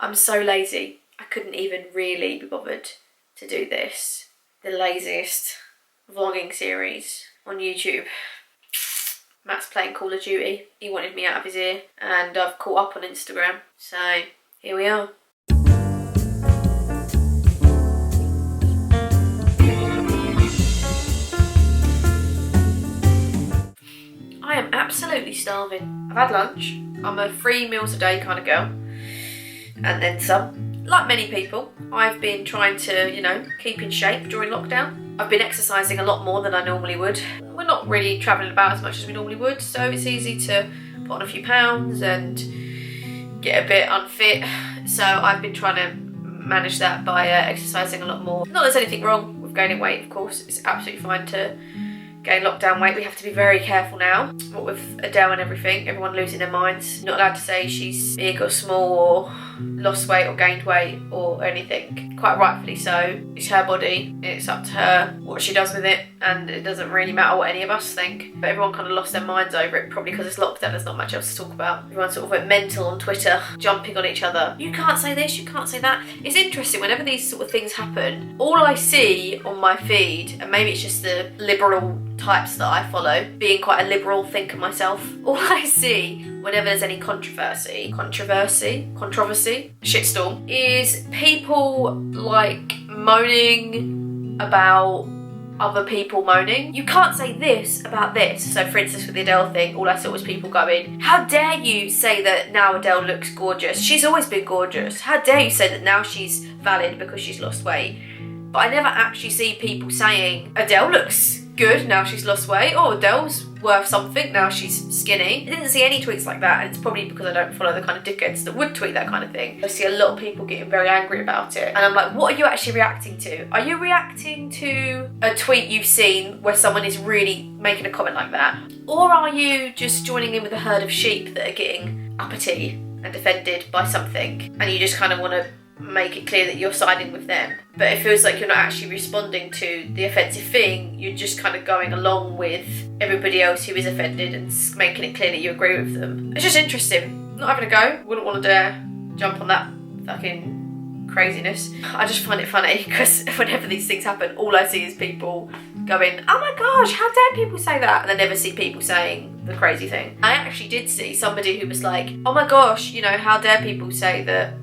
I'm so lazy. I couldn't even really be bothered to do this. The laziest vlogging series on YouTube. Matt's playing Call of Duty. He wanted me out of his ear, and I've caught up on Instagram. So here we are. I am absolutely starving. I've had lunch. I'm a 3 meals a day kind of girl. And then some. Like many people, I've been trying to, you know, keep in shape during lockdown. I've been exercising a lot more than I normally would. We're not really travelling about as much as we normally would, so it's easy to put on a few pounds and get a bit unfit. So I've been trying to manage that by exercising a lot more. Not that there's anything wrong with gaining weight, of course. It's absolutely fine to gain lockdown weight. We have to be very careful now. What with Adele and everything, everyone losing their minds. Not allowed to say she's big or small or lost weight or gained weight or anything. Quite rightfully so. It's her body. It's up to her what she does with it, and it doesn't really matter what any of us think. But everyone kind of lost their minds over it, probably because it's lockdown. There's not much else to talk about. Everyone sort of went mental on Twitter, jumping on each other. You can't say this, you can't say that. It's interesting, whenever these sort of things happen, all I see on my feed, and maybe it's just the liberal types that I follow, being quite a liberal thinker myself, all I see whenever there's any controversy, shitstorm, is people like moaning about other people moaning. You can't say this about this. So for instance, with the Adele thing, all I saw was people going, how dare you say that now Adele looks gorgeous? She's always been gorgeous. How dare you say that now she's valid because she's lost weight? But I never actually see people saying, Adele looks good now she's lost weight, or Adele's worth something now she's skinny. I didn't see any tweets like that, and it's probably because I don't follow the kind of dickheads that would tweet that kind of thing. I see a lot of people getting very angry about it, and I'm like, what are you actually reacting to? Are you reacting to a tweet you've seen where someone is really making a comment like that? Or are you just joining in with a herd of sheep that are getting uppity and offended by something, and you just kind of want to make it clear that you're siding with them, but it feels like you're not actually responding to the offensive thing, you're just kind of going along with everybody else who is offended and making it clear that you agree with them. It's just interesting. Not having a go, wouldn't want to dare jump on that fucking craziness. I just find it funny because whenever these things happen, all I see is people going, oh my gosh, how dare people say that? And I never see people saying the crazy thing. I actually did see somebody who was like, oh my gosh, you know, how dare people say that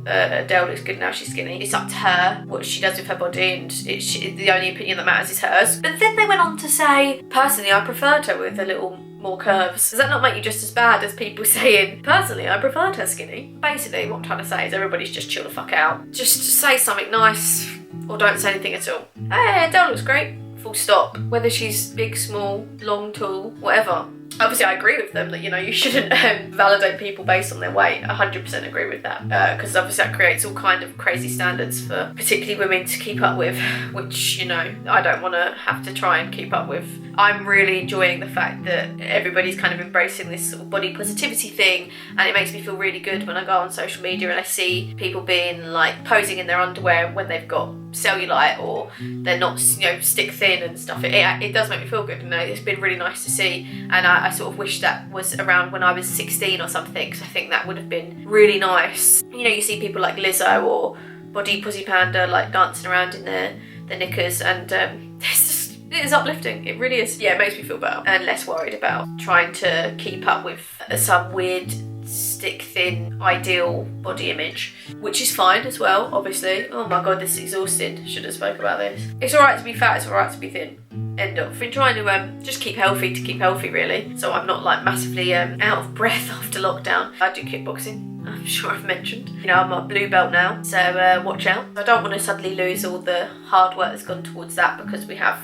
Adele looks good now she's skinny. It's up to her what she does with her body, and the only opinion that matters is hers. But then they went on to say, personally I preferred her with a little more curves. Does that not make you just as bad as people saying, personally I preferred her skinny? Basically what I'm trying to say is everybody's just chill the fuck out. Just say something nice, or don't say anything at all. Hey, Adele looks great. Full stop. Whether she's big, small, long, tall, whatever. Obviously I agree with them that, you know, you shouldn't validate people based on their weight. 100% agree with that, because obviously that creates all kind of crazy standards for particularly women to keep up with, which, you know, I don't want to have to try and keep up with. I'm really enjoying the fact that everybody's kind of embracing this sort of body positivity thing, and it makes me feel really good when I go on social media and I see people being like posing in their underwear when they've got cellulite or they're not, you know, stick thin and stuff. It does make me feel good, you know. It's been really nice to see, and I sort of wish that was around when I was 16 or something, because I think that would have been really nice. You know, you see people like Lizzo or Body Pussy Panda like dancing around in their knickers, and it is uplifting. It really is. Yeah, it makes me feel better and less worried about trying to keep up with some weird stick thin ideal body image, which is fine as well, obviously. Oh my god, this is exhausting. Should have spoke about this. It's alright to be fat, it's alright to be thin. End of. I've been trying to just keep healthy really, so I'm not like massively out of breath after lockdown. I do kickboxing, I'm sure I've mentioned. You know, I'm a blue belt now, so watch out. I don't want to suddenly lose all the hard work that's gone towards that, because we have,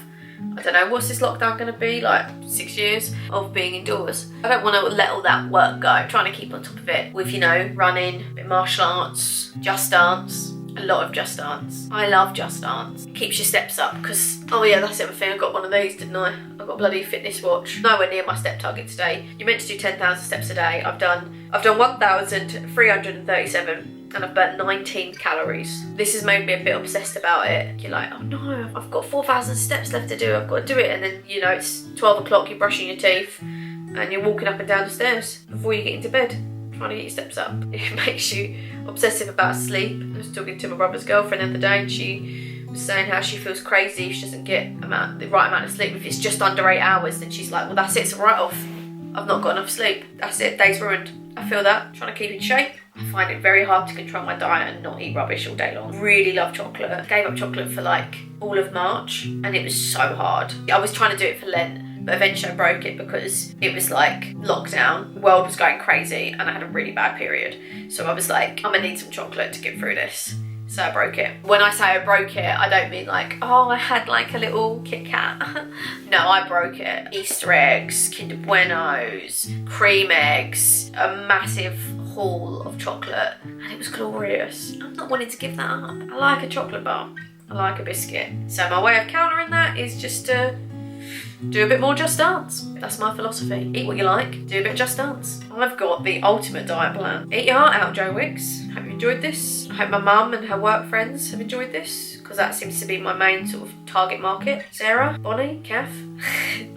I don't know, what's this lockdown going to be, like 6 years of being indoors. I don't want to let all that work go. I'm trying to keep on top of it with, you know, running, a bit of martial arts, Just Dance. A lot of Just Dance. I love Just Dance. Keeps your steps up, because, oh yeah, that's the other thing. I got one of these, didn't I? I got a bloody fitness watch. Nowhere near my step target today. You're meant to do 10,000 steps a day. I've done 1,337. And I've burnt 19 calories. This has made me a bit obsessed about it. You're like, oh no, I've got 4,000 steps left to do. I've got to do it. And then, you know, it's 12 o'clock, you're brushing your teeth and you're walking up and down the stairs before you get into bed, trying to get your steps up. It makes you obsessive about sleep. I was talking to my brother's girlfriend the other day and she was saying how she feels crazy if she doesn't get the right amount of sleep. If it's just under 8 hours, then she's like, well, that's it, it's a write-off. I've not got enough sleep. That's it, day's ruined. I feel that. Trying to keep in shape. I find it very hard to control my diet and not eat rubbish all day long. Really love chocolate. I gave up chocolate for like all of March and it was so hard. I was trying to do it for Lent, but eventually I broke it because it was like lockdown. The world was going crazy and I had a really bad period. So I was like, I'm gonna need some chocolate to get through this. So I broke it. When I say I broke it, I don't mean like, oh, I had like a little Kit Kat. No, I broke it. Easter eggs, Kinder Buenos, cream eggs, a massive haul of chocolate, and it was glorious. I'm not wanting to give that up. I like a chocolate bar. I like a biscuit. So my way of countering that is just to do a bit more Just Dance. That's my philosophy. Eat what you like, do a bit of Just Dance. I've got the ultimate diet plan. Eat your heart out, Joe Wicks. Hope you enjoyed this. I hope my mum and her work friends have enjoyed this, because that seems to be my main sort of target market. Sarah, Bonnie, Kath.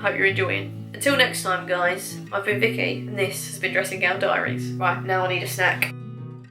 Hope you're enjoying. Until next time, guys, I've been Vicky, and this has been Dressing Gown Diaries. Right, now I need a snack.